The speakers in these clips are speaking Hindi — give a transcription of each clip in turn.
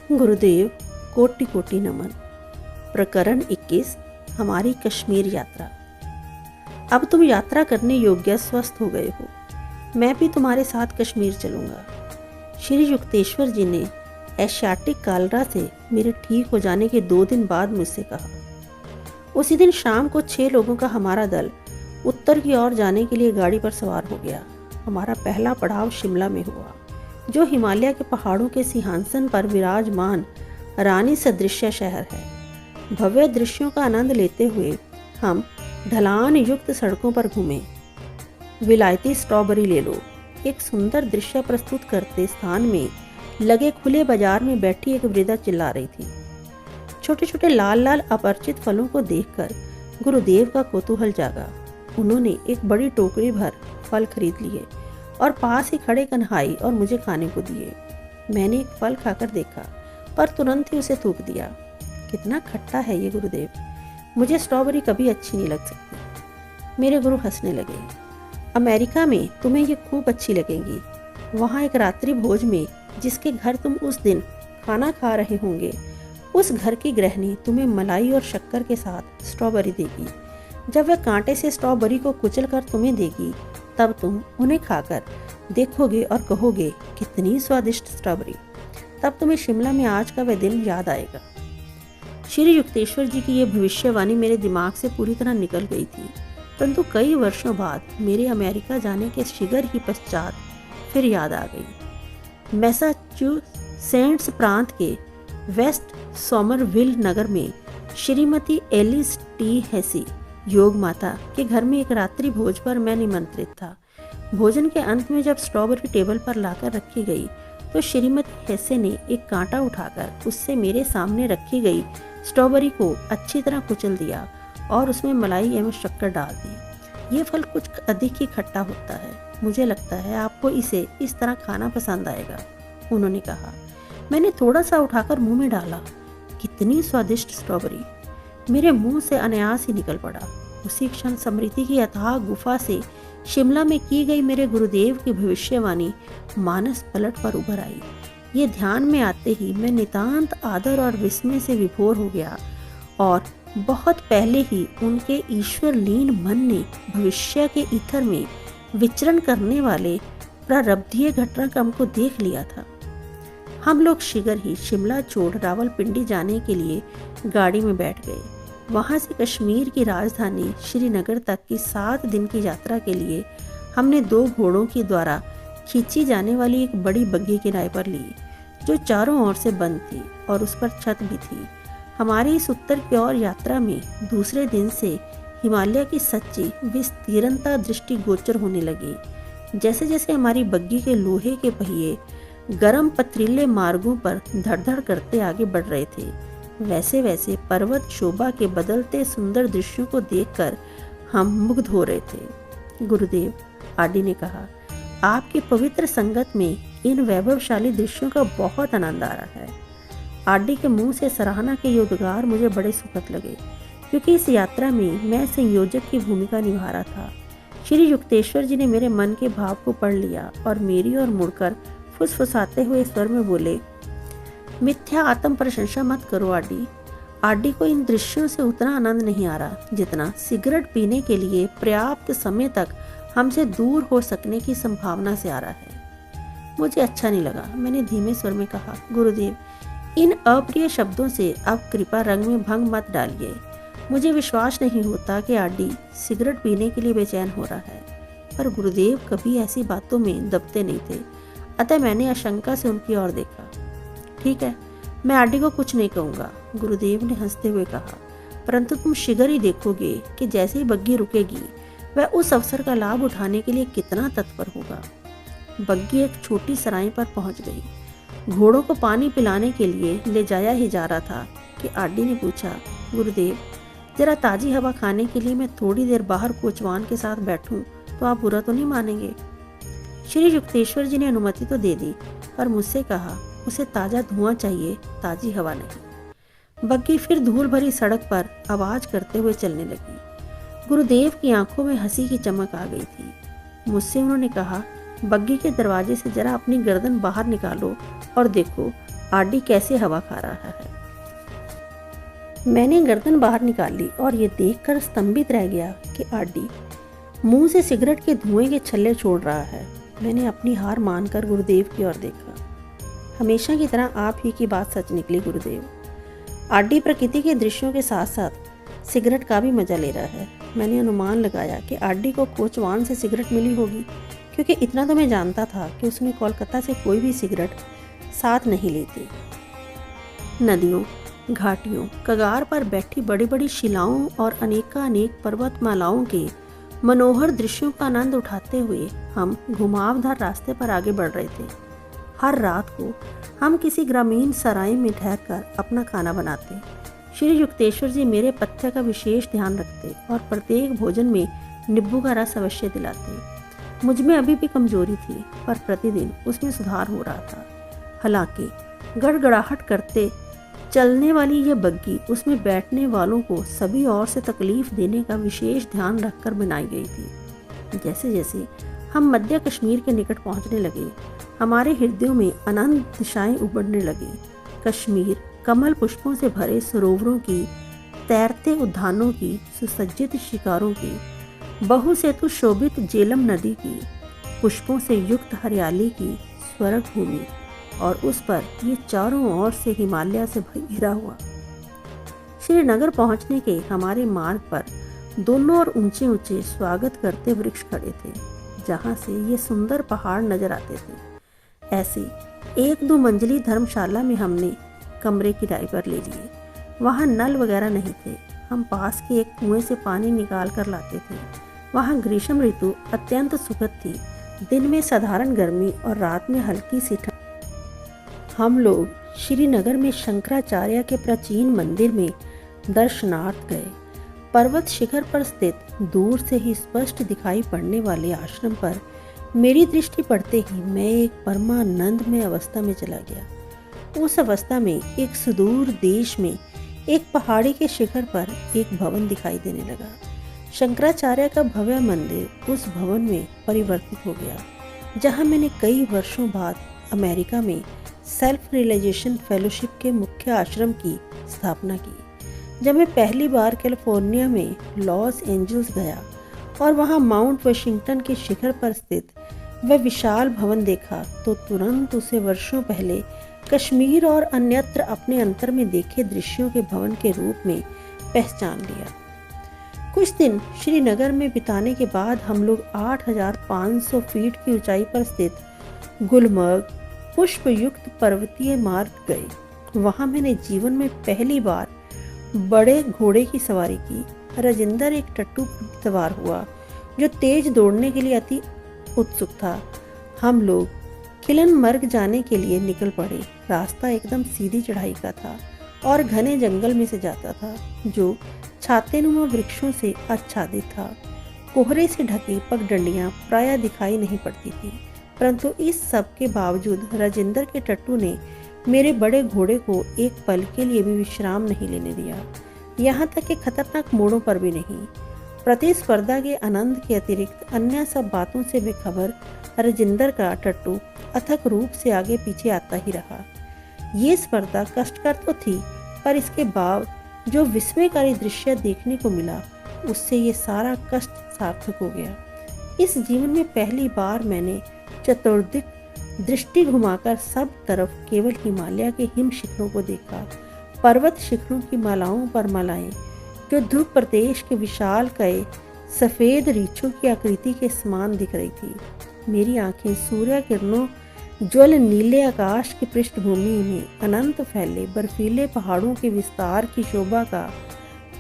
गुरुदेव, कोटि कोटि नमन। प्रकरण 21, हमारी कश्मीर यात्रा। अब तुम यात्रा करने योग्य स्वस्थ हो गए हो। मैं भी तुम्हारे साथ कश्मीर चलूँगा। श्री युक्तेश्वर जी ने एशियाटिक कालरा से मेरे ठीक हो जाने के 2 दिन बाद मुझसे कहा। उसी दिन शाम को 6 लोगों का हमारा दल उत्तर की ओर जाने के लिए गाड़ी पर सवार हो गया। हमारा पहला पड़ाव शिमला में हुआ, जो हिमालय के पहाड़ों के सिंहासन पर विराजमान रानी सदृश शहर है। भव्य दृश्यों का आनंद लेते हुए हम ढलान युक्त सड़कों पर घूमे। विलायती स्ट्रॉबेरी ले लो, एक सुंदर दृश्य प्रस्तुत करते स्थान में लगे खुले बाजार में बैठी एक वृद्धा चिल्ला रही थी। छोटे छोटे लाल लाल अपरिचित फलों को देखकर गुरुदेव का कौतूहल जागा। उन्होंने एक बड़ी टोकरी भर फल खरीद लिए और पास ही खड़े कन्हाई और मुझे खाने को दिए। मैंने एक फल खाकर देखा पर तुरंत ही उसे थूक दिया। कितना खट्टा है ये गुरुदेव, मुझे स्ट्रॉबेरी कभी अच्छी नहीं लग सकती। मेरे गुरु हंसने लगे। अमेरिका में तुम्हें ये खूब अच्छी लगेंगी। वहाँ एक रात्रि भोज में जिसके घर तुम उस दिन खाना खा रहे होंगे, उस घर की गृहिणी तुम्हें मलाई और शक्कर के साथ स्ट्रॉबेरी देगी। जब वह कांटे से स्ट्रॉबेरी को कुचलकर तुम्हें देगी, तब तुम उन्हें खाकर देखोगे और कहोगे कितनी स्वादिष्ट स्ट्रॉबेरी। तब तुम्हें शिमला में आज का वह दिन याद आएगा। श्री युक्तेश्वर जी की यह भविष्यवाणी मेरे दिमाग से पूरी तरह निकल गई थी, परंतु कई वर्षों बाद मेरे अमेरिका जाने के शीघ्र ही पश्चात फिर याद आ गई। मैसाचुसेट्स प्रांत के वेस्ट सोमरविल नगर में श्रीमती एलिस टी हेसी योग माता के घर में एक रात्रि भोज पर मैं निमंत्रित था। भोजन के अंत में जब स्ट्रॉबेरी टेबल पर लाकर रखी गई, तो श्रीमती हेसे ने एक कांटा उठाकर उससे मेरे सामने रखी गई स्ट्रॉबेरी को अच्छी तरह कुचल दिया और उसमें मलाई एवं शक्कर डाल दी। ये फल कुछ अधिक ही खट्टा होता है। मुझे लगता है आपको इसे इस तरह खाना पसंद आएगा, उन्होंने कहा। मैंने थोड़ा सा उठाकर मुंह में डाला। कितनी स्वादिष्ट स्ट्रॉबेरी, मेरे मुंह से अनायास ही निकल पड़ा। उसी क्षण स्मृति की अथाह गुफा से शिमला में की गई मेरे गुरुदेव की भविष्यवाणी मानस पलट पर उभर आई। ये ध्यान में आते ही मैं नितांत आदर और विस्मय से विभोर हो गया और बहुत पहले ही उनके ईश्वर लीन मन ने भविष्य के ईथर में विचरण करने वाले प्रारब्धीय घटनाक्रम को देख लिया था। हम लोग शीघ्र ही शिमला छोड़ रावलपिंडी जाने के लिए गाड़ी में बैठ गए। वहाँ से कश्मीर की राजधानी श्रीनगर तक की 7 दिन की यात्रा के लिए हमने 2 घोड़ों के द्वारा खींची जाने वाली एक बड़ी बग्घी किराए पर ली, जो चारों ओर से बंद थी और उस पर छत भी थी। हमारी इस उत्तर की ओर यात्रा में दूसरे दिन से हिमालय की सच्ची विस्तीर्णता दृष्टिगोचर होने लगी। जैसे जैसे हमारी बग्घी के लोहे के पहिए गर्म पथरीले मार्गों पर धड़धड़ करते आगे बढ़ रहे थे, वैसे वैसे पर्वत शोभा के बदलते सुंदर दृश्यों को देखकर हम मुग्ध हो रहे थे। गुरुदेव, आडी ने कहा, आपकी पवित्र संगत में इन वैभवशाली दृश्यों का बहुत आनंद आ रहा है। आडी के मुंह से सराहना के ये उद्गार मुझे बड़े सुखद लगे, क्योंकि इस यात्रा में मैं संयोजक की भूमिका निभा रहा था। श्री युक्तेश्वर जी ने मेरे मन के भाव को पढ़ लिया और मेरी ओर मुड़कर फुसफुसाते हुए स्वर में बोले, मिथ्या आत्म प्रशंसा मत करो आडी। आडी को इन दृश्यों से उतना आनंद नहीं आ रहा जितना सिगरेट पीने के लिए पर्याप्त समय तक हमसे दूर हो सकने की संभावना से आ रहा है। मुझे अच्छा नहीं लगा। मैंने धीमे स्वर में कहा, गुरुदेव, इन अप्रिय शब्दों से आप कृपा रंग में भंग मत डालिए। मुझे विश्वास नहीं होता कि आडी सिगरेट पीने के लिए बेचैन हो रहा है। पर गुरुदेव कभी ऐसी बातों में दबते नहीं थे, अतः मैंने आशंका से उनकी ओर देखा। ठीक है, मैं आडी को कुछ नहीं कहूँगा, गुरुदेव ने हंसते हुए कहा, परंतु तुम शीघ्र ही देखोगे कि जैसे ही बग्घी रुकेगी, वह उस अवसर का लाभ उठाने के लिए कितना तत्पर होगा। बग्घी एक छोटी सराय पर पहुंच गई। घोड़ों को पानी पिलाने के लिए ले जाया ही जा रहा था कि आडी ने पूछा, गुरुदेव, जरा ताज़ी हवा खाने के लिए मैं थोड़ी देर बाहर कोचवान के साथ बैठूं तो आप बुरा तो नहीं मानेंगे? श्री युक्तेश्वर जी ने अनुमति तो दे दी, पर मुझसे कहा, उसे ताज़ा धुआं चाहिए, ताज़ी हवा नहीं। बग्घी फिर धूल भरी सड़क पर आवाज करते हुए चलने लगी। गुरुदेव की आंखों में हंसी की चमक आ गई थी। मुझसे उन्होंने कहा, बग्घी के दरवाजे से जरा अपनी गर्दन बाहर निकालो और देखो आरडी कैसे हवा खा रहा है। मैंने गर्दन बाहर निकाली और ये देखकर स्तंभित रह गया कि आरडी मुंह से सिगरेट के धुएं के छल्ले छोड़ रहा है। मैंने अपनी हार मानकर गुरुदेव की ओर देखा। हमेशा की तरह आप ही की बात सच निकली गुरुदेव। आरडी प्रकृति के दृश्यों के साथ साथ सिगरेट का भी मजा ले रहा है। मैंने अनुमान लगाया कि आरडी को कोचवान से सिगरेट मिली होगी, क्योंकि इतना तो मैं जानता था कि उसने कोलकाता से कोई भी सिगरेट साथ नहीं लेती। नदियों, घाटियों, कगार पर बैठी बड़ी बड़ी शिलाओं और अनेकानेक पर्वतमालाओं के मनोहर दृश्यों का आनंद उठाते हुए हम घुमावदार रास्ते पर आगे बढ़ रहे थे। हर रात को हम किसी ग्रामीण सराय में ठहरकर अपना खाना बनाते। श्री युक्तेश्वर जी मेरे पथ्य का विशेष ध्यान रखते और प्रत्येक भोजन में नींबू का रस अवश्य दिलाते। मुझ में अभी भी कमजोरी थी, पर प्रतिदिन उसमें सुधार हो रहा था। हालांकि गड़गड़ाहट करते चलने वाली यह बग्गी उसमें बैठने वालों को सभी ओर से तकलीफ देने का विशेष ध्यान रखकर बनाई गई थी। जैसे जैसे हम मध्य कश्मीर के निकट पहुंचने लगे, हमारे हृदयों में अनंत दिशाएं उभरने लगी। कश्मीर कमल पुष्पों से भरे सरोवरों की, तैरते उद्यानों की, सुसज्जित शिकारों की, बहुसेतु शोभित जेलम नदी की, पुष्पों से युक्त हरियाली की स्वर्ग भूमि, और उस पर ये चारों ओर से हिमालय से घिरा हुआ। श्रीनगर पहुंचने के हमारे मार्ग पर दोनों ओर ऊंचे ऊंचे स्वागत करते वृक्ष खड़े थे, जहां से ये सुंदर पहाड़ नजर आते थे। ऐसी 1-2 मंजिली धर्मशाला में हमने कमरे किराए पर ले लिए। वहाँ नल वगैरह नहीं थे। हम पास के एक कुएं से पानी निकाल कर लाते थे। वहाँ ग्रीष्म ऋतु अत्यंत सुखद थी। दिन में साधारण गर्मी और रात में हल्की सी ठंड। हम लोग श्रीनगर में शंकराचार्य के प्राचीन मंदिर में दर्शनार्थ गए। पर्वत शिखर पर स्थित दूर से ही स्पष्ट दिखाई पड़ने वाले आश्रम पर मेरी दृष्टि पड़ते ही मैं एक परमानंद में अवस्था में चला गया। उस अवस्था में एक सुदूर देश में एक पहाड़ी के शिखर पर एक भवन दिखाई देने लगा। शंकराचार्य का भव्य मंदिर उस भवन में परिवर्तित हो गया, जहां मैंने कई वर्षों बाद अमेरिका में सेल्फ रियलाइजेशन फेलोशिप के मुख्य आश्रम की स्थापना की। जब मैं पहली बार कैलिफोर्निया में लॉस एंजल्स गया और वहां माउंट वाशिंगटन के शिखर पर स्थित वह विशाल भवन देखा, तो तुरंत उसे वर्षों पहले कश्मीर और अन्यत्र अपने अंतर में देखे दृश्यों के भवन के रूप में पहचान लिया। कुछ दिन श्रीनगर में बिताने के बाद हम लोग 8,500 फीट की ऊंचाई पर स्थित गुलमर्ग पुष्पयुक्त पर्वतीय मार्ग गए। वहां मैंने जीवन में पहली बार बड़े घोड़े की सवारी की। राजेंद्र एक टट्टू पर सवार हुआ जो तेज दौड़ने के लिए अति उत्सुक था। हम लोग किलनमर्ग जाने के लिए निकल पड़े। रास्ता एकदम सीधी चढ़ाई का था और घने जंगल में से जाता था, जो छातेनुमा वृक्षों से आच्छादित था। कोहरे से ढकी पगडंडियां प्रायः दिखाई नहीं पड़ती थी, परंतु इस सब के बावजूद राजेंद्र के टट्टू ने मेरे बड़े घोड़े को एक पल के लिए भी विश्राम नहीं लेने दिया, यहाँ तक कि खतरनाक मोड़ों पर भी नहीं। प्रतिस्पर्धा के आनंद के अतिरिक्त अन्य सब बातों से बेखबर राजेंद्र का टट्टू अथक रूप से आगे पीछे आता ही रहा। ये स्पर्धा कष्टकर तो थी, पर इसके बाद जो विस्मयकारी दृश्य देखने को मिला, उससे ये सारा कष्ट सार्थक हो गया। इस जीवन में पहली बार मैंने चतुर्दिक दृष्टि घुमाकर सब तरफ केवल हिमालय के हिम शिखरों को देखा। पर्वत शिखरों की मालाओं पर मालाएं, जो ध्रुव प्रदेश के विशाल कए सफेद रीछों की आकृति के समान दिख रही थी। मेरी आंखें सूर्य किरणों ज्वल नीले आकाश की पृष्ठभूमि में अनंत फैले बर्फीले पहाड़ों के विस्तार की शोभा का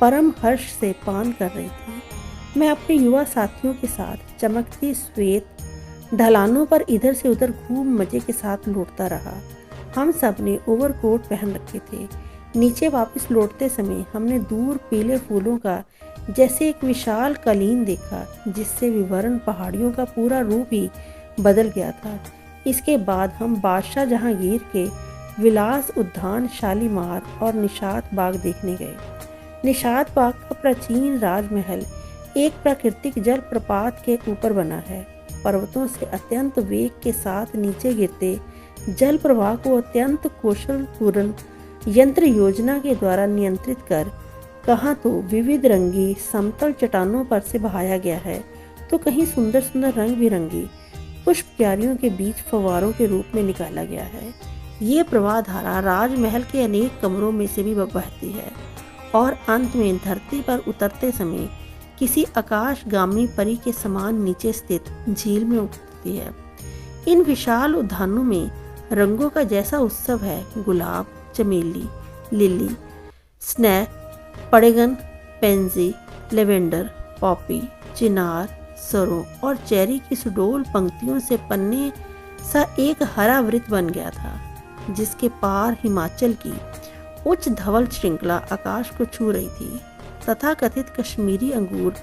परम हर्ष से पान कर रही थी। मैं अपने युवा साथियों के साथ चमकती श्वेत ढलानों पर इधर से उधर खूब मजे के साथ लौटता रहा। हम सब ने ओवरकोट पहन रखे थे। नीचे वापस लौटते समय हमने दूर पीले फूलों का जैसे एक विशाल कालीन देखा, जिससे विवरण पहाड़ियों का पूरा रूप ही बदल गया था। इसके बाद हम बादशाह जहांगीर के विलास उद्यान शालीमार और निशात बाग देखने गए। निशात बाग का प्राचीन राजमहल एक प्राकृतिक जल प्रपात के ऊपर बना है। पर्वतों से अत्यंत वेग के साथ नीचे गिरते जल प्रवाह को अत्यंत कौशलपूर्ण यंत्र योजना के द्वारा नियंत्रित कर कहाँ तो विविध रंगी समतल चट्टानों पर से बहाया गया है, तो कहीं सुंदर सुंदर रंग बिरंगी पुष्प क्यारियों के बीच फव्वारों के रूप में निकाला गया है। ये प्रवाह धारा राजमहल के अनेक कमरों में से भी बहती है और अंत में धरती पर उतरते समय किसी आकाशगामी परी के समान नीचे स्थित झील में उतरती है। इन विशाल उद्यानों में रंगों का जैसा उत्सव है, गुलाब, चमेली, lily, snapdragon, pansy, lavender, poppy, चिनार, सरों और चेरी की सुडोल पंक्तियों से पन्ने सा एक हरा वृत्त बन गया था, जिसके पार हिमाचल की उच्च धवल श्रृंखला आकाश को छू रही थी। तथाकथित कश्मीरी अंगूर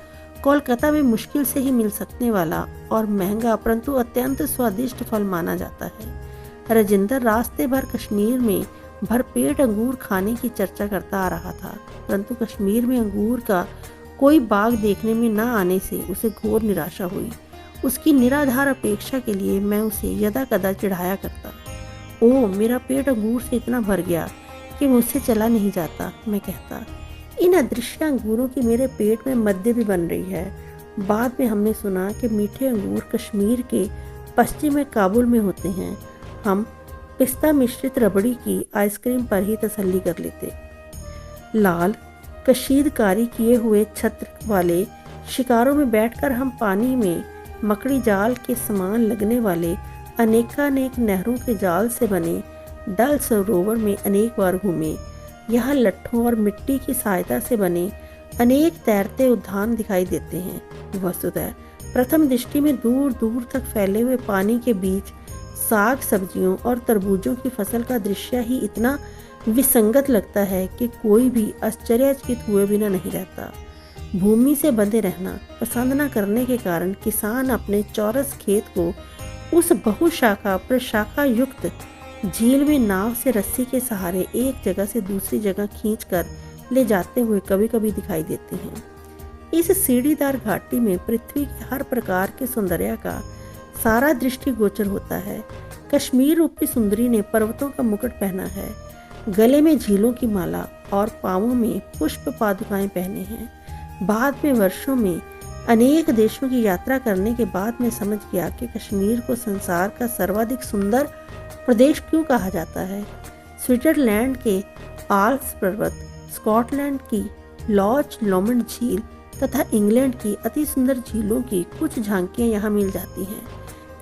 कोलकाता में मुश्किल से ही मिल सकने वाला और महंगा परंतु अत्यंत स्वादिष्ट फल माना जाता है। राजेंद्र रास्ते भर कश्मीर में भरपेट अंगूर खाने की चर्चा करता आ रहा था, परंतु कश्मीर में अंगूर का कोई बाग देखने में न आने से उसे घोर निराशा हुई। उसकी निराधार अपेक्षा के लिए मैं उसे यदा कदा चिढ़ाया करता। ओह, मेरा पेट अंगूर से इतना भर गया कि मुझसे चला नहीं जाता, मैं कहता। इन अदृश्य अंगूरों की मेरे पेट में मध्य भी बन रही है। बाद में हमने सुना कि मीठे अंगूर कश्मीर के पश्चिम में काबुल में होते हैं। हम पिस्ता मिश्रित रबड़ी की आइसक्रीम पर ही तसल्ली कर लेते। लाल कशीदकारी किए हुए छत्र वाले शिकारों में बैठकर हम पानी में मकड़ी जाल के समान लगने वाले अनेकानेक नहरों के जाल से बने डल सरोवर में अनेक बार घूमे। यहाँ लट्ठों और मिट्टी की सहायता से बने अनेक तैरते उद्यान दिखाई देते हैं। वस्तुतः प्रथम दृष्टि में दूर दूर तक फैले हुए पानी के बीच साग सब्जियों और तरबूजों की फसल का दृश्य ही इतना विसंगत लगता है कि कोई भी आश्चर्यचकित हुए बिना नहीं रहता। भूमि से बंधे रहना पसंद न करने के कारण किसान अपने चौरस खेत को उस बहुशाखा प्रशाखा युक्त झील में नाव से रस्सी के सहारे एक जगह से दूसरी जगह खींचकर ले जाते हुए कभी कभी दिखाई देते हैं। इस सीढ़ीदार घाटी में पृथ्वी के हर प्रकार के सौंदर्य का सारा दृष्टिगोचर होता है। कश्मीर रूपी सुंदरी ने पर्वतों का मुकुट पहना है, गले में झीलों की माला और पांवों में पुष्प पादुकाएं पहने हैं। बाद में वर्षों में अनेक देशों की यात्रा करने के बाद मैं समझ गया कि कश्मीर को संसार का सर्वाधिक सुंदर प्रदेश क्यों कहा जाता है। स्विट्जरलैंड के आल्प्स पर्वत, स्कॉटलैंड की लॉच लॉमंड झील तथा इंग्लैंड की अति सुंदर झीलों की कुछ झांकियां यहाँ मिल जाती हैं।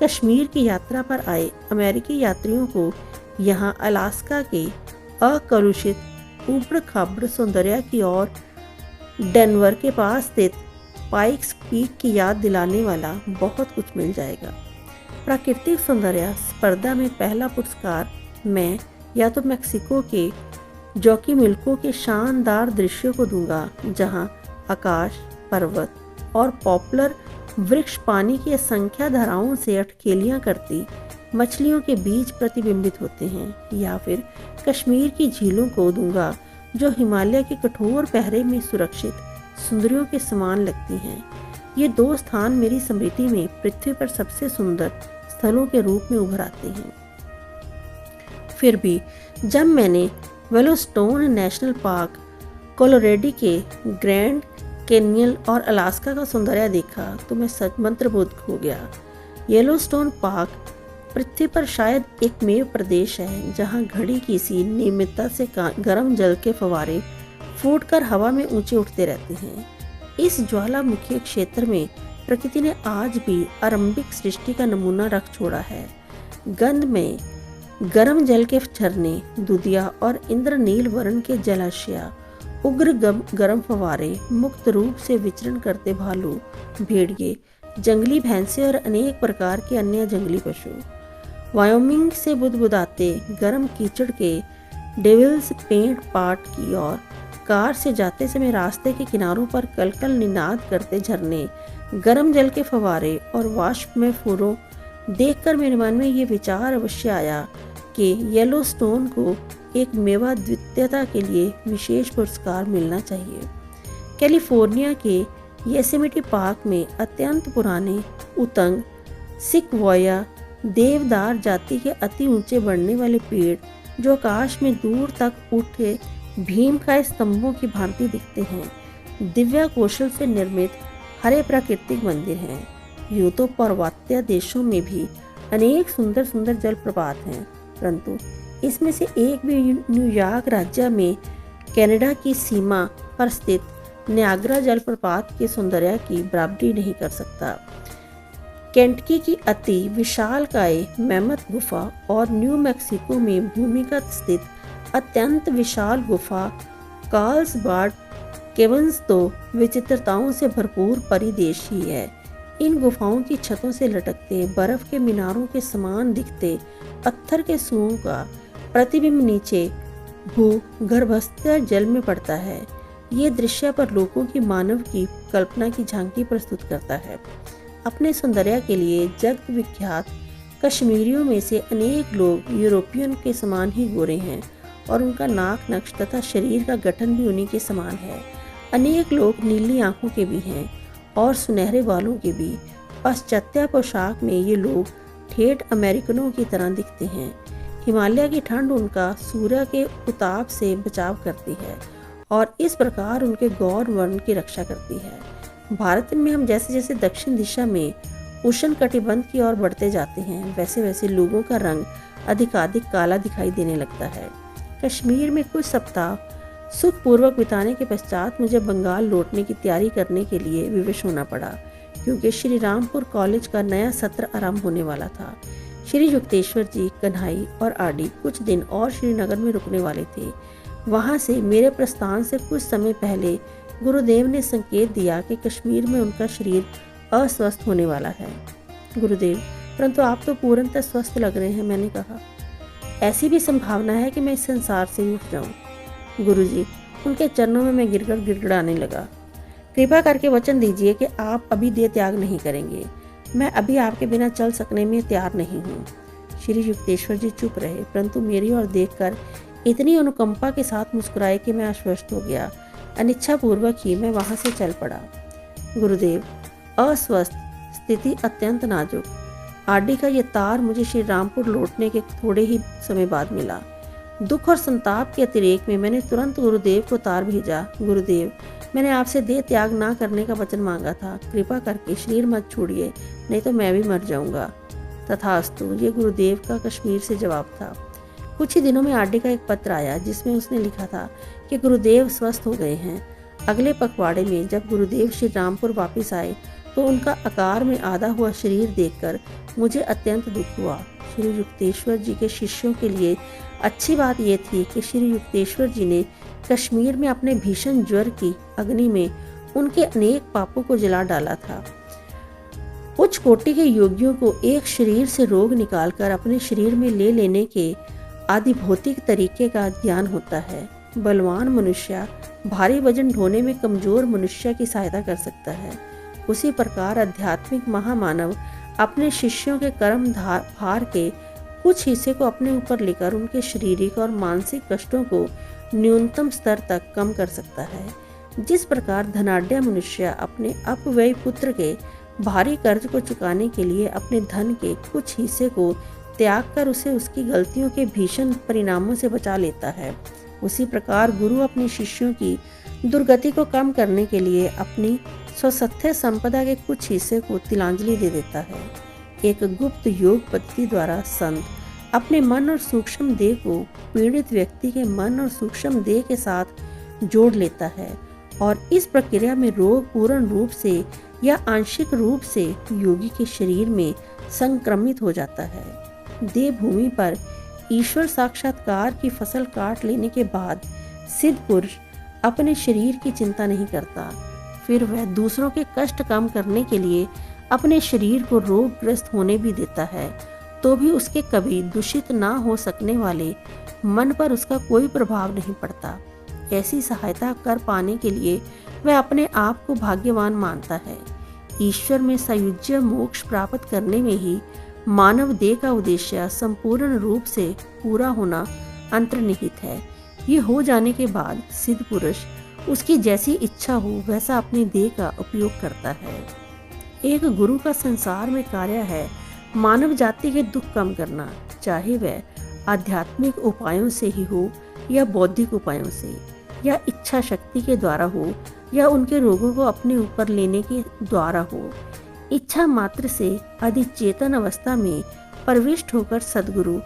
कश्मीर की यात्रा पर आए अमेरिकी यात्रियों को यहाँ अलास्का के अकलुषित उबड़ खाबड़ सौंदर्य की ओर डेनवर के पास स्थित पाइक्स पीक की याद दिलाने वाला बहुत कुछ मिल जाएगा। प्राकृतिक सौंदर्य स्पर्धा में पहला पुरस्कार मैं या तो मैक्सिको के जोकीमिल्को के शानदार दृश्यों को दूंगा, जहां आकाश, पर्वत और पॉपुलर वृक्ष पानी की असंख्य धाराओं से अटखेलियां करती मछलियों के बीच प्रतिबिंबित होते हैं, या फिर कश्मीर की झीलों को दूंगा जो हिमालय के कठोर पहरे में सुरक्षित सुंदरियों के समान लगती हैं। ये दो स्थान मेरी स्मृति में पृथ्वी पर सबसे सुंदर स्थलों के रूप में उभर आते हैं। फिर भी जब मैंने येलोस्टोन नेशनल पार्क, कोलोराडो के ग्रैंड कैनियन और अलास्का का सौंदर्य देखा तो मैं सच मंत्रमुग्ध हो गया। येलोस्टोन पार्क पृथ्वी पर शायद एकमेव प्रदेश है जहां घड़ी की सी नियमितता से गर्म जल के फव्वारे फूटकर हवा में ऊंचे उठते रहते हैं। इस ज्वालामुखी क्षेत्र में प्रकृति ने आज भी आरंभिक सृष्टि का नमूना रख छोड़ा है। गंध में गर्म जल के झरने, दुधिया और इंद्रनील वर्ण के जलाशय, उग्र गर्म फव्वारे, मुक्त रूप से विचरण करते भालू, भेड़िए, जंगली भैंसे और अनेक प्रकार के अन्य जंगली पशु, वायोमिंग से बुदबुदाते गर्म कीचड़ के डेविल्स पेंट पार्ट की ओर कार से जाते समय रास्ते के किनारों पर कलकल निनाद करते झरने, गर्म जल के फव्वारे और वाष्प में फूलों देखकर मेरे मन में ये विचार अवश्य आया कि येलोस्टोन को एक मेवा द्वितीयता के लिए विशेष पुरस्कार मिलना चाहिए। कैलिफोर्निया के योसेमिटी पार्क में अत्यंत पुराने उतंग सिक्वोया देवदार जाति के अति ऊंचे बढ़ने वाले पेड़ जो आकाश में दूर तक उठे भीम का स्तंभों की भांति दिखते हैं। दिव्य कौशल से निर्मित हरे प्राकृतिक मंदिर हैं। यूं तो पर्वतीय देशों में भी अनेक सुंदर सुंदर जलप्रपात हैं, परंतु इसमें से एक भी न्यूयॉर्क राज्य में कनाडा की सीमा पर स्थित नियाग्रा जलप्रपात के सौंदर्य की बराबरी नहीं कर सकता। केंटकी की अति विशालकाय मैमथ गुफा और न्यू मैक्सिको में भूमिगत स्थित अत्यंत विशाल गुफा कार्लसबाड केव्स तो विचित्रताओं से भरपूर परिदेश ही है। इन गुफाओं की छतों से लटकते बर्फ के मीनारों के समान दिखते पत्थर के सुओं का प्रतिबिंब नीचे भूगर्भस्थ जल में पड़ता है। ये दृश्य पर लोगों की मानव की कल्पना की झांकी प्रस्तुत करता है। अपने सौंदर्य के लिए जगत विख्यात कश्मीरियों में से अनेक लोग यूरोपियन के समान ही गोरे हैं और उनका नाक नक्श तथा शरीर का गठन भी उन्हीं के समान है। अनेक लोग नीली आंखों के भी हैं और सुनहरे बालों के भी। पाश्चात्य पोशाक में ये लोग ठेठ अमेरिकनों की तरह दिखते हैं। हिमालय की ठंड उनका सूर्य के उताप से बचाव करती है और इस प्रकार उनके गौर वर्ण की रक्षा करती है। भारत में हम जैसे जैसे दक्षिण दिशा में उष्ण कटिबंध की ओर बढ़ते जाते हैं, वैसे वैसे लोगों का रंग अधिकाधिक काला दिखाई देने लगता है। कश्मीर में कुछ सप्ताह सुखपूर्वक बिताने के पश्चात मुझे बंगाल लौटने की तैयारी करने के लिए विवश होना पड़ा, क्योंकि श्री रामपुर कॉलेज का नया सत्र आरंभ होने वाला था। श्री युक्तेश्वर जी, कन्हई और आडी कुछ दिन और श्रीनगर में रुकने वाले थे। वहां से मेरे प्रस्थान से कुछ समय पहले गुरुदेव ने संकेत दिया कि कश्मीर में उनका शरीर अस्वस्थ होने वाला है। गुरुदेव, परंतु आप तो पूर्णतः स्वस्थ लग रहे हैं, मैंने कहा। ऐसी भी संभावना है कि मैं इस संसार से उठ जाऊं। गुरुजी, उनके चरणों में मैं गिड़गिड़ाने लगा। कृपा करके वचन दीजिए कि आप अभी देह त्याग नहीं करेंगे। मैं अभी आपके बिना चल सकने में तैयार नहीं हूँ। श्री युक्तेश्वर जी चुप रहे, परंतु मेरी ओर देखकर इतनी अनुकंपा के साथ मुस्कुराए कि मैं आश्वस्त हो गया। अनिच्छापूर्वक ही मैं वहां से चल पड़ा। गुरुदेव, अस्वस्थ, स्थिति अत्यंत नाजुक। आडी का ये तार मुझे श्री रामपुर लौटने के थोड़े ही समय बाद मिला। दुख और संताप के अतिरेक में मैंने तुरंत गुरुदेव को तार भेजा। गुरुदेव, मैंने आपसे देह त्याग ना करने का वचन मांगा था। कृपा करके शरीर मत छोड़िए, नहीं तो मैं भी मर जाऊंगा। तथास्तु, ये गुरुदेव का कश्मीर से जवाब था। कुछ ही दिनों में आडी का एक पत्र आया जिसमें उसने लिखा था कि गुरुदेव स्वस्थ हो गए हैं। अगले पखवाड़े में जब गुरुदेव श्री रामपुर वापस आए तो उनका आकार में आधा हुआ शरीर देखकर मुझे अत्यंत दुख हुआ। श्री युक्तेश्वर जी के शिष्यों के लिए अच्छी बात यह थी कि श्री युक्तेश्वर जी ने कश्मीर में अपने भीषण ज्वर की अग्नि में उनके अनेक पापों को जला डाला था। उच्च कोटि के योगियों को एक शरीर से रोग निकालकर अपने शरीर में ले लेने के आदि भौतिक तरीके का ज्ञान होता है। बलवान मनुष्य भारी वजन ढोने में कमजोर मनुष्य की सहायता कर सकता है। उसी प्रकार आध्यात्मिक महामानव अपने शिष्यों के कर्म भार के कुछ हिस्से को अपने ऊपर लेकर उनके शारीरिक और मानसिक कष्टों को न्यूनतम स्तर तक कम कर सकता है। जिस प्रकार धनाढ्य मनुष्य अपने अपव्ययी पुत्र के भारी कर्ज को चुकाने के लिए अपने धन के कुछ हिस्से को त्याग कर उसे उसकी गलतियों के भीषण परिणामों से बचा लेता है, उसी प्रकार गुरु अपने शिष्यों की दुर्गति को कम करने के लिए अपनी स्वसत्य संपदा के कुछ हिस्से को तिलांजलि दे देता है। एक गुप्त योग पद्धति द्वारा संत अपने मन और सूक्ष्म देह को पीड़ित व्यक्ति के मन और सूक्ष्म देह के साथ जोड़ लेता है और इस प्रक्रिया में रोग पूर्ण रूप से या आंशिक रूप से योगी के शरीर में संक्रमित हो जाता है। देह भूमि पर ईश्वर साक्षात्कार की फसल काट लेने के बाद सिद्ध पुरुष अपने शरीर की चिंता नहीं करता। फिर वह दूसरों के कष्ट कम करने के लिए अपने शरीर को रोगग्रस्त होने भी देता है, तो भी उसके कभी दूषित ना हो सकने वाले मन पर उसका कोई प्रभाव नहीं पड़ता। ऐसी सहायता कर पाने के लिए वह अपने आप को भाग्यवान मानता है। ईश्वर में सायुज्य मोक्ष प्राप्त करने में ही मानव देह का उद्देश्य संपूर्ण रूप से पूरा होना अंतर्निहित है। ये हो जाने के बाद सिद्ध पुरुष उसकी जैसी इच्छा हो वैसा अपने देह का उपयोग करता है। एक गुरु का संसार में कार्य है मानव जाति के दुख कम करना, चाहे वह आध्यात्मिक उपायों से ही हो या बौद्धिक उपायों से, या इच्छा शक्ति के द्वारा हो या उनके रोगों को अपने ऊपर लेने के द्वारा हो। इच्छा मात्र से अधिचेतन अवस्था में प्रविष्ट होकर सद्गुरु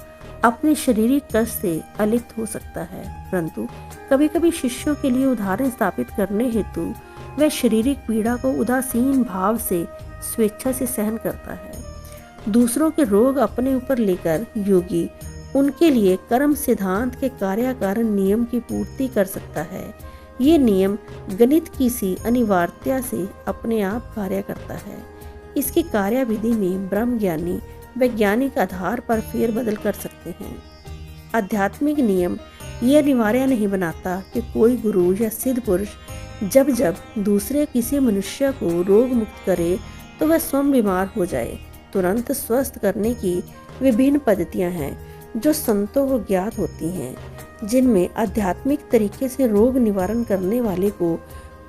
अपने शारीरिक कष्ट से अलिप्त हो सकता है, परंतु कभी कभी शिष्यों के लिए उदाहरण स्थापित करने हेतु वह शारीरिक पीड़ा को उदासीन भाव से स्वेच्छा से सहन करता है। दूसरों के रोग अपने ऊपर लेकर योगी उनके लिए कर्म सिद्धांत के कार्याकारण नियम की पूर्ति कर सकता है। ये नियम गणित की सी अनिवार्यता से अपने आप कार्य करता है। इसकी कार्यविधि में ब्रह्म ज्ञानी वैज्ञानिक आधार पर फेरबदल कर सकते हैं। आध्यात्मिक नियम ये अनिवार्य नहीं बनाता कि कोई गुरु या सिद्ध पुरुष जब जब दूसरे किसी मनुष्य को रोग मुक्त करे तो वह स्वयं बीमार हो जाए। तुरंत स्वस्थ करने की विभिन्न पद्धतियां हैं जो संतों को ज्ञात होती हैं, जिनमें आध्यात्मिक तरीके से रोग निवारण करने वाले को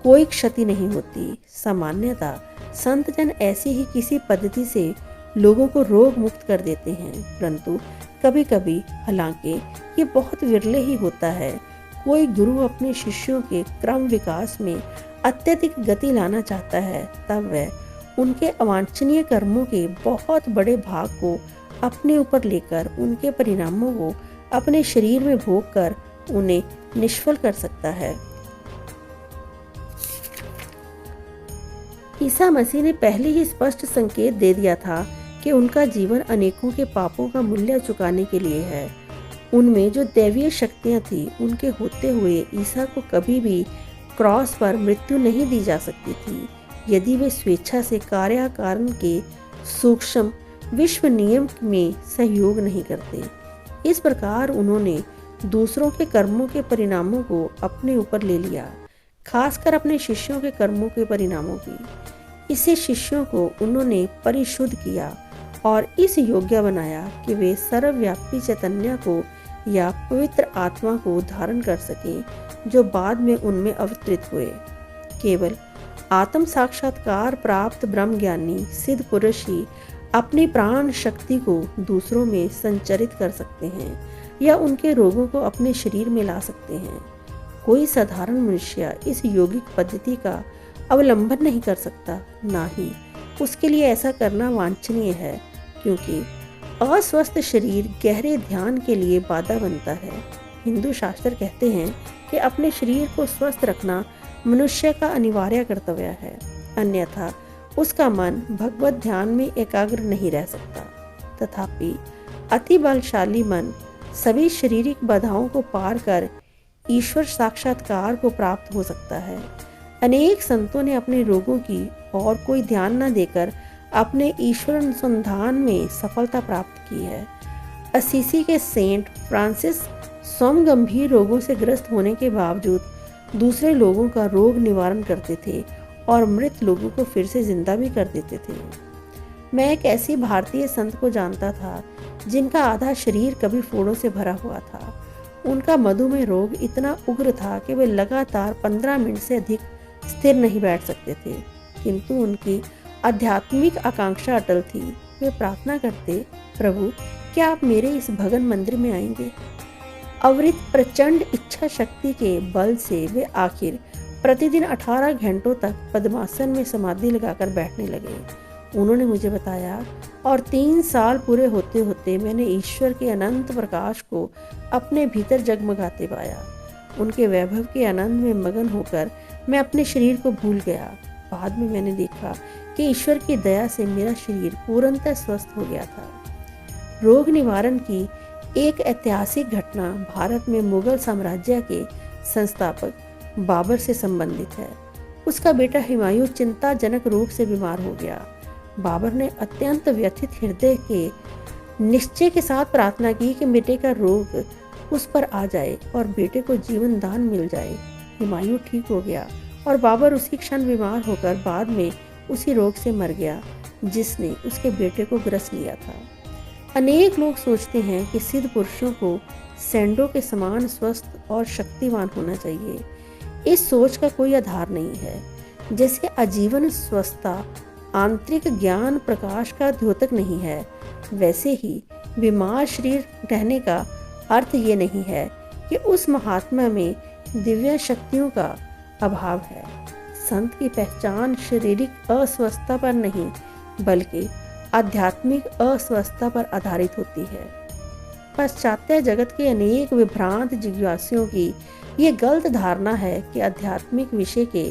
कोई क्षति नहीं होती। सामान्यतः संत जन ऐसी ही किसी पद्धति से लोगों को रोग मुक्त कर देते हैं, परंतु कभी कभी, हालांकि ये बहुत विरले ही होता है, कोई गुरु अपने शिष्यों के क्रम विकास में अत्यधिक गति लाना चाहता है, तब वह उनके अवांछनीय कर्मों के बहुत बड़े भाग को अपने ऊपर लेकर उनके परिणामों को अपने शरीर में भोग कर उन्हें निष्फल कर सकता है। ईसा मसीह ने पहले ही स्पष्ट संकेत दे दिया था कि उनका जीवन अनेकों के पापों का मूल्य चुकाने के लिए है। उनमें जो दैवीय शक्तियां थी, उनके होते हुए ईसा को कभी भी क्रॉस पर मृत्यु नहीं दी जा सकती थी यदि वे स्वेच्छा से कार्याकारण के सूक्ष्म विश्व नियम में सहयोग नहीं करते। इस प्रकार उन्होंने दूसरों के कर्मों के परिणामों को अपने ऊपर ले लिया, खासकर अपने शिष्यों के कर्मों के परिणामों की। इससे शिष्यों को उन्होंने परिशुद्ध किया और इस योग्य बनाया कि वे सर्वव्यापी चैतन्य को या पवित्र आत्मा को धारण कर सकें, जो बाद में उनमें अवतरित हुए। केवल आत्म साक्षात्कार प्राप्त ब्रह्मज्ञानी सिद्ध पुरुष ही अपनी प्राण शक्ति को दूसरों में संचरित कर सकते हैं या उनके रोगों को अपने शरीर में ला सकते हैं। कोई साधारण मनुष्य इस योगिक पद्धति का अवलंबन नहीं कर सकता, ना ही उसके लिए ऐसा करना वांछनीय है, क्योंकि अस्वस्थ शरीर गहरे ध्यान के लिए बाधा बनता है। हिंदू शास्त्र कहते हैं कि अपने शरीर को स्वस्थ रखना मनुष्य का अनिवार्य कर्तव्य है, अन्यथा उसका मन भगवत ध्यान में एकाग्र नहीं रह सकता। तथापि अति बलशाली मन सभी शारीरिक बाधाओं को पार कर ईश्वर साक्षात्कार को प्राप्त हो सकता है। अनेक संतों ने अपने रोगों की और कोई ध्यान न देकर अपने ईश्वर अनुसंधान में सफलता प्राप्त की है। असीसी के सेंट फ्रांसिस स्वयं गंभीर रोगों से ग्रस्त होने के बावजूद दूसरे लोगों का रोग निवारण करते थे और मृत लोगों को फिर से जिंदा भी कर देते थे। मैं एक ऐसी भारतीय संत को जानता था जिनका आधा शरीर कभी फोड़ों से भरा हुआ था। उनका मधुमेह रोग इतना उग्र था कि वे लगातार 15 मिनट से अधिक स्थिर नहीं बैठ सकते थे, किंतु उनकी आध्यात्मिक आकांक्षा अटल थी। वे प्रार्थना करते, प्रभु क्या आप मेरे इस भगन मंदिर में आएंगे? अविरत प्रचंड इच्छा शक्ति के बल से वे आखिर प्रतिदिन 18 घंटों तक पद्मासन में समाधि लगाकर बैठने लगे। उन्होंने मुझे बताया, और 3 साल पूरे होते होते मैंने ईश्वर के अनंत प्रकाश को अपने भीतर जगमगाते पाया। उनके वैभव के आनंद में मगन होकर मैं अपने शरीर को भूल गया। बाद में मैंने देखा कि ईश्वर की दया से मेरा शरीर पूर्णतः स्वस्थ हो गया था। रोग निवारण की एक ऐतिहासिक घटना भारत में मुगल साम्राज्य के संस्थापक बाबर से संबंधित है। उसका बेटा हुमायूं चिंताजनक रूप से बीमार हो गया। बाबर ने अत्यंत व्यथित हृदय के निश्चय के साथ प्रार्थना की कि बेटे का रोग उस पर आ जाए और बेटे को जीवन दान मिल जाए। हुमायूं ठीक हो गया और बाबर उसी क्षण बीमार होकर बाद में उसी रोग से मर गया जिसने उसके बेटे को ग्रस लिया था। अनेक लोग सोचते हैं कि सिद्ध पुरुषों को सैंडो के समान स्वस्थ और शक्तिवान होना चाहिए। इस सोच का कोई आधार नहीं है। जैसे आजीवन स्वस्थता आंतरिक ज्ञान प्रकाश का द्योतक नहीं है, वैसे ही बीमार शरीर रहने का अर्थ ये नहीं है कि उस महात्मा में दिव्य शक्तियों का अभाव है। संत की पहचान शारीरिक अस्वस्थता पर नहीं बल्कि आध्यात्मिक अस्वस्थता पर आधारित होती है। पाश्चात्य जगत के अनेक विभ्रांत जिज्ञासुओं की ये गलत धारणा है कि आध्यात्मिक विषय के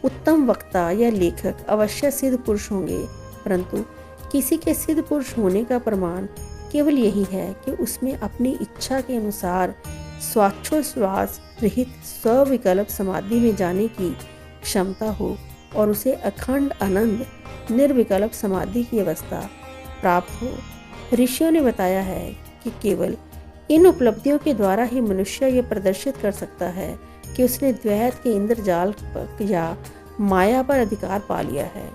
उत्तम वक्ता या लेखक अवश्य सिद्ध पुरुष होंगे, परंतु किसी के सिद्ध पुरुष होने का प्रमाण केवल यही है कि उसमें अपनी इच्छा के अनुसार श्वासोच्छ्वास रहित स्विकल्प समाधि में जाने की क्षमता हो और उसे अखंड आनंद निर्विकल्प समाधि की अवस्था प्राप्त हो। ऋषियों ने बताया है कि केवल इन उपलब्धियों के द्वारा ही मनुष्य यह प्रदर्शित कर सकता है कि उसने द्वैत के इंद्रजाल या माया पर अधिकार पा लिया है।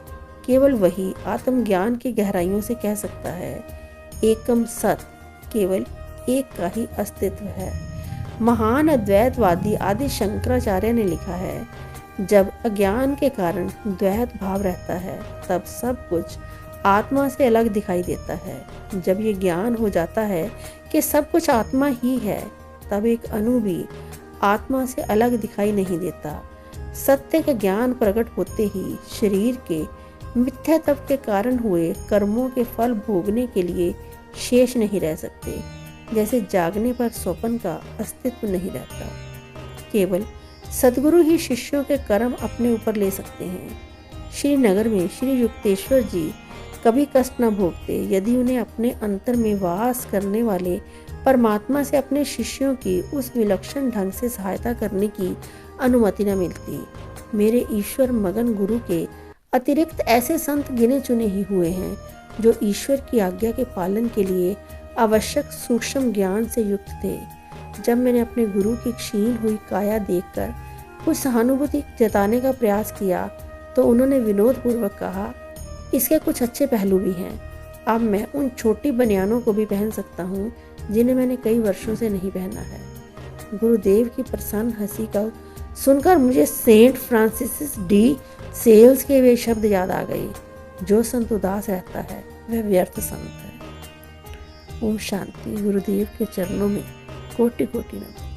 केवल वही आत्मज्ञान की गहराइयों से कह सकता है, एकम सत, केवल एक का ही अस्तित्व है। महान अद्वैतवादी आदि शंकराचार्य ने लिखा है, जब अज्ञान के कारण द्वैत भाव रहता है तब सब कुछ आत्मा से अलग दिखाई देता है। जब ये ज्ञान हो जाता है कि सब कुछ आत्मा ही है, तब एक अणु भी आत्मा से अलग दिखाई नहीं देता। सत्य का ज्ञान प्रकट होते ही शरीर के मिथ्यात्व के कारण हुए कर्मों के फल भोगने के लिए शेष नहीं रह सकते। जैसे जागने पर स्वप्न का अस्तित्व नहीं रहता। केवल सद्गुरु ही शिष्यों के कर्म अपने ऊपर ले सकते हैं। श्रीनगर में श्री युक्तेश्वर जी कभी कष्ट न भोगते यदि उन्हें अपने अंतर में वास करने वाले परमात्मा से अपने शिष्यों की उस विलक्षण ढंग से सहायता करने की अनुमति न मिलती। मेरे ईश्वर मगन गुरु के अतिरिक्त ऐसे संत गिने चुने ही हुए हैं जो ईश्वर की आज्ञा के पालन के लिए आवश्यक सूक्ष्म ज्ञान से युक्त थे। जब मैंने अपने गुरु की क्षीण हुई काया देखकर कुछ सहानुभूति जताने का प्रयास किया तो उन्होंने विनोदपूर्वक कहा, इसके कुछ अच्छे पहलू भी हैं। अब मैं उन छोटी बनियानों को भी पहन सकता हूँ जिन्हें मैंने कई वर्षों से नहीं पहना है। गुरुदेव की प्रसन्न हंसी का सुनकर मुझे सेंट फ्रांसिस डी सेल्स के वे शब्द याद आ गए, जो संत उदास रहता है वह व्यर्थ संत है। ओम शांति। गुरुदेव के चरणों में कोटि कोटि नमन।